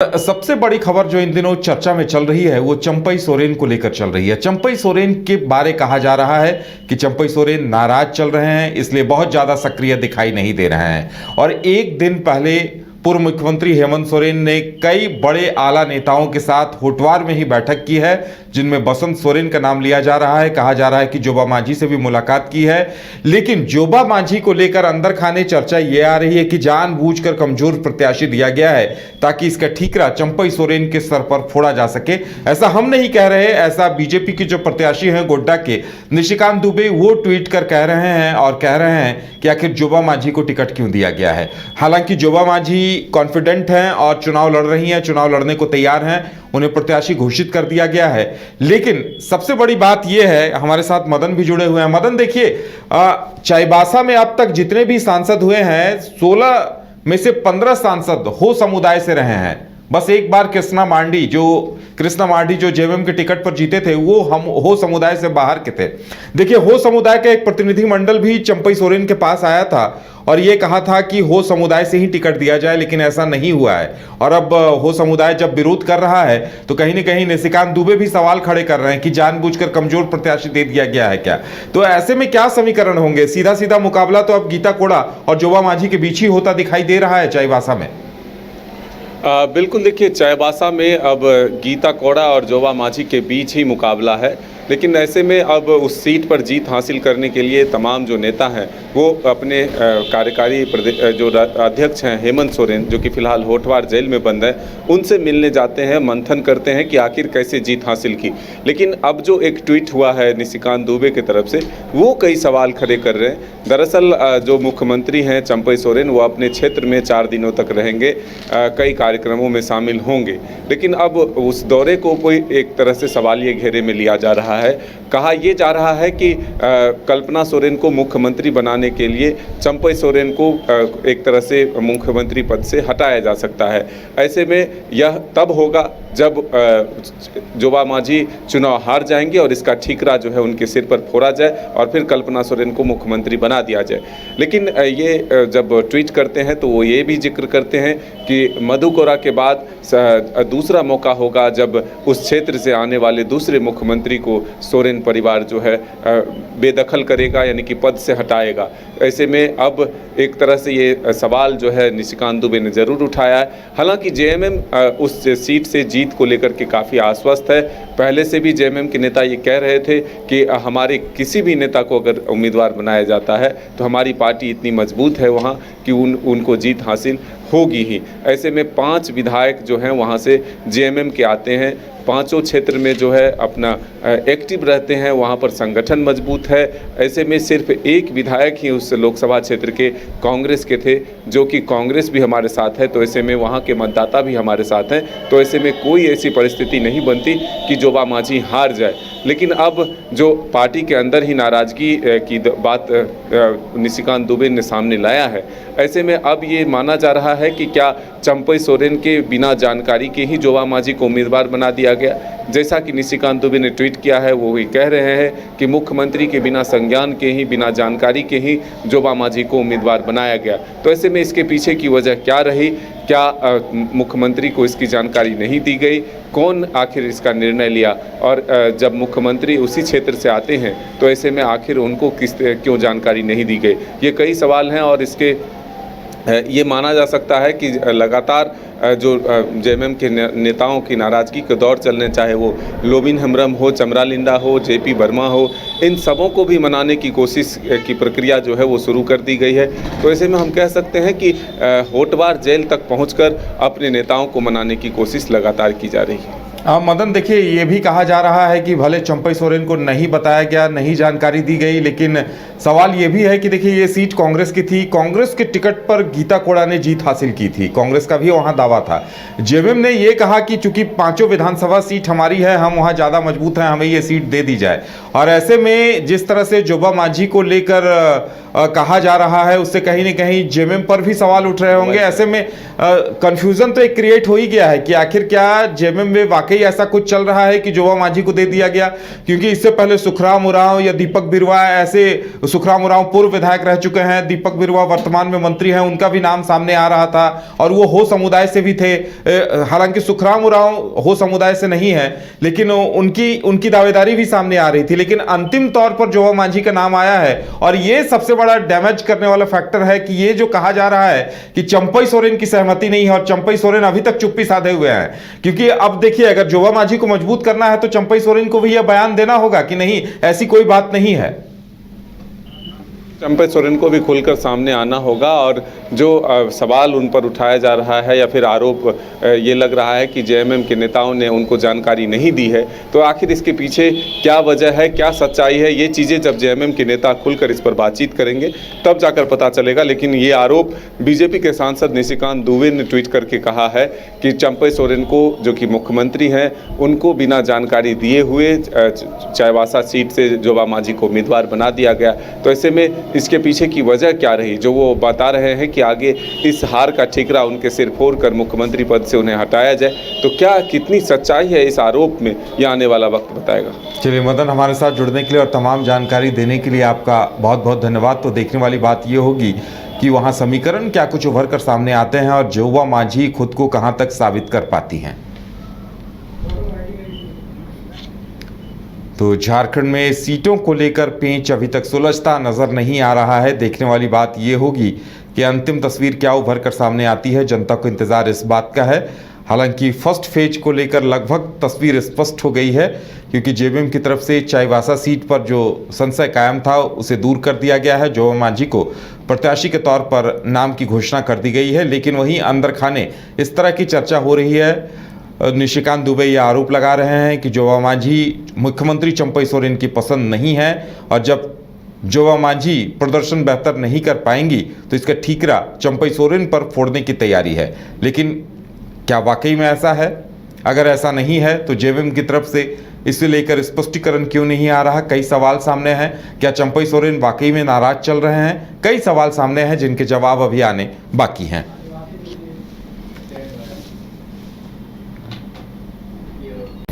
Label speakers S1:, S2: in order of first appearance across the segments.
S1: सबसे बड़ी खबर जो इन दिनों चर्चा में चल रही है वो चंपई सोरेन को लेकर चल रही है। चंपई सोरेन के बारे कहा जा रहा है कि चंपई सोरेन नाराज चल रहे हैं, इसलिए बहुत ज्यादा सक्रिय दिखाई नहीं दे रहे हैं। और एक दिन पहले पूर्व मुख्यमंत्री हेमंत सोरेन ने कई बड़े आला नेताओं के साथ होटवार में ही बैठक की है, जिनमें बसंत सोरेन का नाम लिया जा रहा है। कहा जा रहा है कि जोबा मांझी से भी मुलाकात की है, लेकिन जोबा मांझी को लेकर अंदर खाने चर्चा ये आ रही है कि जानबूझकर कमजोर प्रत्याशी दिया गया है ताकि इसका ठीकरा चंपई सोरेन के सर पर फोड़ा जा सके। ऐसा हम नहीं कह रहे, ऐसा बीजेपी के जो प्रत्याशी हैं गोड्डा के निशिकांत दुबे, वो ट्वीट कर कह रहे हैं और कह रहे हैं कि आखिर जोबा मांझी को टिकट क्यों दिया गया है। हालांकि जोबा मांझी कॉन्फिडेंट हैं और चुनाव लड़ रही हैं, चुनाव लड़ने को तैयार हैं, उन्हें प्रत्याशी घोषित कर दिया गया है। लेकिन सबसे बड़ी बात यह है, हमारे साथ मदन भी जुड़े हुए हैं। मदन, देखिए, चाईबासा में अब तक जितने भी सांसद हुए हैं 16 में से 15 सांसद हो समुदाय से रहे हैं। बस एक बार कृष्णा मांडी जो जेएमएम के टिकट पर जीते थे वो हम हो समुदाय से बाहर के थे। देखिए, हो समुदाय का एक प्रतिनिधि मंडल भी चंपई सोरेन के पास आया था और ये कहा था कि हो समुदाय से ही टिकट दिया जाए, लेकिन ऐसा नहीं हुआ है। और अब हो समुदाय जब विरोध कर रहा है तो कहीं ना कहीं निशिकांत दुबे भी सवाल खड़े कर रहे हैं कि जानबूझकर कमजोर प्रत्याशी दे दिया गया है क्या। तो ऐसे में क्या समीकरण होंगे? सीधा सीधा मुकाबला तो अब गीता कोड़ा और जोबा मांझी के बीच ही होता दिखाई दे रहा है चाईबासा में।
S2: बिल्कुल, देखिए, चाईबासा में अब गीता कोड़ा और जोबा मांझी के बीच ही मुकाबला है, लेकिन ऐसे में अब उस सीट पर जीत हासिल करने के लिए तमाम जो नेता हैं वो अपने कार्यकारी जो अध्यक्ष हैं हेमंत सोरेन, जो कि फिलहाल होटवार जेल में बंद है, उनसे मिलने जाते हैं, मंथन करते हैं कि आखिर कैसे जीत हासिल की। लेकिन अब जो एक ट्वीट हुआ है निशिकांत दुबे की तरफ से, वो कई सवाल खड़े कर रहे हैं। दरअसल जो मुख्यमंत्री हैं चंपई सोरेन, वो अपने क्षेत्र में 4 दिनों तक रहेंगे, कई कार्यक्रमों में शामिल होंगे, लेकिन अब उस दौरे को कोई एक तरह से सवालिया घेरे में लिया जा रहा है। कहा यह जा रहा है कि कल्पना सोरेन को मुख्यमंत्री बनाने के लिए चंपई सोरेन को एक तरह से मुख्यमंत्री पद से हटाया जा सकता है। ऐसे में यह तब होगा जब जोबा मांझी चुनाव हार जाएंगे और इसका ठीकरा जो है उनके सिर पर फोड़ा जाए और फिर कल्पना सोरेन को मुख्यमंत्री बना दिया जाए। लेकिन ये जब ट्वीट करते हैं तो वो ये भी जिक्र करते हैं कि मधु कोड़ा के बाद दूसरा मौका होगा जब उस क्षेत्र से आने वाले दूसरे मुख्यमंत्री को सोरेन परिवार जो है बेदखल करेगा, यानी कि पद से हटाएगा। ऐसे में अब एक तरह से ये सवाल जो है निशिकांत दुबे ने ज़रूर उठाया है। हालांकि जेएमएम उस सीट से जीत को लेकर के काफ़ी आश्वस्त है। पहले से भी जेएमएम के नेता ये कह रहे थे कि हमारे किसी भी नेता को अगर उम्मीदवार बनाया जाता है तो हमारी पार्टी इतनी मजबूत है वहाँ कि उनको जीत हासिल होगी ही। ऐसे में 5 विधायक जो हैं वहाँ से जेएमएम के आते हैं, पांचों क्षेत्र में जो है अपना एक्टिव रहते हैं, वहाँ पर संगठन मजबूत है। ऐसे में सिर्फ एक विधायक ही उस लोकसभा क्षेत्र के कांग्रेस के थे, जो कि कांग्रेस भी हमारे साथ है, तो ऐसे में वहाँ के मतदाता भी हमारे साथ हैं। तो ऐसे में कोई ऐसी परिस्थिति नहीं बनती कि जोबा मांझी हार जाए। लेकिन अब जो पार्टी के अंदर ही नाराज़गी की बात निशिकांत दुबे ने सामने लाया है, ऐसे में अब ये माना जा रहा है कि क्या चंपई सोरेन के बिना जानकारी के ही जोबा मांझी को उम्मीदवार बना दिया गया। जैसा कि निशिकांत दुबे ने ट्वीट किया है, वो भी कह रहे हैं कि मुख्यमंत्री के बिना संज्ञान के ही, बिना जानकारी के ही जोबा मांझी को उम्मीदवार बनाया गया। तो ऐसे में इसके पीछे की वजह क्या रही? क्या मुख्यमंत्री को इसकी जानकारी नहीं दी गई? कौन आखिर इसका निर्णय लिया? और जब मुख्यमंत्री उसी क्षेत्र से आते हैं तो ऐसे में आखिर उनको क्यों जानकारी नहीं दी गई? ये कई सवाल हैं और इसके ये माना जा सकता है कि लगातार जो जेएमएम के नेताओं की नाराज़गी के दौर चलने, चाहे वो लोबिन हेम्ब्रम हो, चमरा लिंडा हो, जेपी वर्मा हो, इन सबों को भी मनाने की कोशिश की प्रक्रिया जो है वो शुरू कर दी गई है। तो ऐसे में हम कह सकते हैं कि होटवार जेल तक पहुंचकर अपने नेताओं को मनाने की कोशिश लगातार की जा रही है।
S1: मदन, देखिए, ये भी कहा जा रहा है कि भले चंपई सोरेन को नहीं बताया गया, नहीं जानकारी दी गई, लेकिन सवाल ये भी है कि देखिए, ये सीट कांग्रेस की थी, कांग्रेस के टिकट पर गीता कोड़ा ने जीत हासिल की थी, कांग्रेस का भी वहां दावा था। जेएमएम ने ये कहा कि चूंकि 5 विधानसभा सीट हमारी है, हम वहां ज़्यादा मजबूत हैं, हमें ये सीट दे दी जाए। और ऐसे में जिस तरह से जोबा मांझी को लेकर कहा जा रहा है उससे कहीं ना कहीं जेएमएम पर भी सवाल उठ रहे होंगे। ऐसे में कंफ्यूजन तो एक क्रिएट हो ही गया है कि आखिर क्या जेएमएम में वाकई ऐसा कुछ चल रहा है कि जोवा मांझी को दे दिया गया, क्योंकि इससे पहले सुखराम उरांव या दीपक बिरुवा, ऐसे सुखराम उरांव पूर्व विधायक रह चुके हैं, दीपक बिरुवा वर्तमान में मंत्री हैं, उनका भी नाम सामने आ रहा था और वो हो समुदाय से भी थे। हालांकि सुखराम उरांव हो समुदाय से नहीं है, लेकिन उनकी दावेदारी भी सामने आ रही थी, लेकिन अंतिम तौर पर जोवा मांझी का नाम आया है। और ये सबसे बड़ा डैमेज करने वाला फैक्टर है कि ये जो कहा जा रहा है कि चंपई सोरेन की सहमति नहीं है और चंपई सोरेन अभी तक चुप्पी साधे हुए हैं, क्योंकि अब देखिए अगर जोवा मांझी को मजबूत करना है तो चंपई सोरेन को भी यह बयान देना होगा कि नहीं, ऐसी कोई बात नहीं है।
S2: चंपई सोरेन को भी खुलकर सामने आना होगा और जो सवाल उन पर उठाया जा रहा है या फिर आरोप ये लग रहा है कि जेएमएम के नेताओं ने उनको जानकारी नहीं दी है, तो आखिर इसके पीछे क्या वजह है, क्या सच्चाई है, ये चीज़ें जब जेएमएम के नेता खुलकर इस पर बातचीत करेंगे तब जाकर पता चलेगा। लेकिन ये आरोप बीजेपी के सांसद निशिकांत दुबे ने ट्वीट करके कहा है कि चंपई सोरेन को, जो कि मुख्यमंत्री हैं, उनको बिना जानकारी दिए हुए चाईबासा सीट से जोवा मांझी को उम्मीदवार बना दिया गया। तो ऐसे में इसके पीछे की वजह क्या रही, जो वो बता रहे हैं कि आगे इस हार का ठिकरा उनके सिर फोड़कर मुख्यमंत्री पद से उन्हें हटाया जाए, तो क्या कितनी सच्चाई है इस आरोप में, यह आने वाला वक्त बताएगा।
S1: चलिए मदन, हमारे साथ जुड़ने के लिए और तमाम जानकारी देने के लिए आपका बहुत बहुत धन्यवाद। तो देखने वाली बात ये होगी कि वहाँ समीकरण क्या कुछ उभर कर सामने आते हैं और जोवा मांझी खुद को कहाँ तक साबित कर पाती हैं। तो झारखंड में सीटों को लेकर पेंच अभी तक सुलझता नजर नहीं आ रहा है। देखने वाली बात यह होगी कि अंतिम तस्वीर क्या उभर कर सामने आती है। जनता को इंतजार इस बात का है। हालांकि फर्स्ट फेज को लेकर लगभग तस्वीर स्पष्ट हो गई है, क्योंकि जेएमएम की तरफ से चाईबासा सीट पर जो संशय कायम था उसे दूर कर दिया गया है। जोवा मांझी को प्रत्याशी के तौर पर नाम की घोषणा कर दी गई है। लेकिन वहीं अंदर खाने इस तरह की चर्चा हो रही है। निशिकांत दुबे ये आरोप लगा रहे हैं कि जोवा मांझी मुख्यमंत्री चंपई सोरेन की पसंद नहीं है और जब जोवा मांझी प्रदर्शन बेहतर नहीं कर पाएंगी तो इसका ठीकरा चंपई सोरेन पर फोड़ने की तैयारी है। लेकिन क्या वाकई में ऐसा है? अगर ऐसा नहीं है तो जेएमएम की तरफ से इसे लेकर स्पष्टीकरण क्यों नहीं आ रहा? कई सवाल सामने हैं। क्या चंपई सोरेन वाकई में नाराज चल रहे हैं? कई सवाल सामने हैं जिनके जवाब अभी आने बाकी हैं।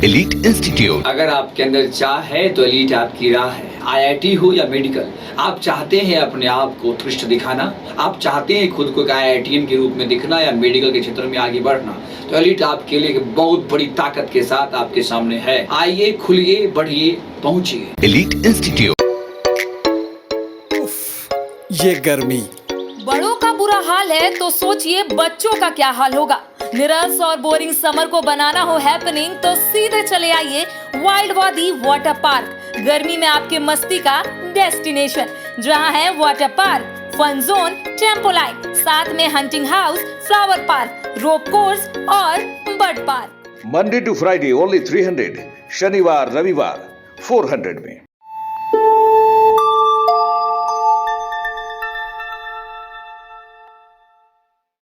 S3: एलीट इंस्टीट्यूट,
S4: अगर आपके अंदर चाह है तो एलीट आपकी राह है। आईआईटी हो या मेडिकल, आप चाहते हैं अपने आप को उत्कृष्ट दिखाना, आप चाहते हैं खुद को एक आईआईटीएन के रूप में दिखना या मेडिकल के क्षेत्र में आगे बढ़ना, तो एलीट आपके लिए बहुत बड़ी ताकत के साथ आपके सामने है। आइए, खुलिए, बढ़िए, पहुंचिए।
S3: Elite institute.
S5: ये गर्मी,
S6: बड़ों का बुरा हाल है तो सोचिए बच्चों का क्या हाल होगा। निरस और बोरिंग समर को बनाना हो हैपनिंग तो सीधे चले आइए वाइल्ड वादी वाटर पार्क। गर्मी में आपके मस्ती का डेस्टिनेशन, जहां है water park, fun zone, tempo line, साथ में hunting house, flower park, rope course और bird park.
S7: Monday to Friday only 300, शनिवार रविवार 400 में।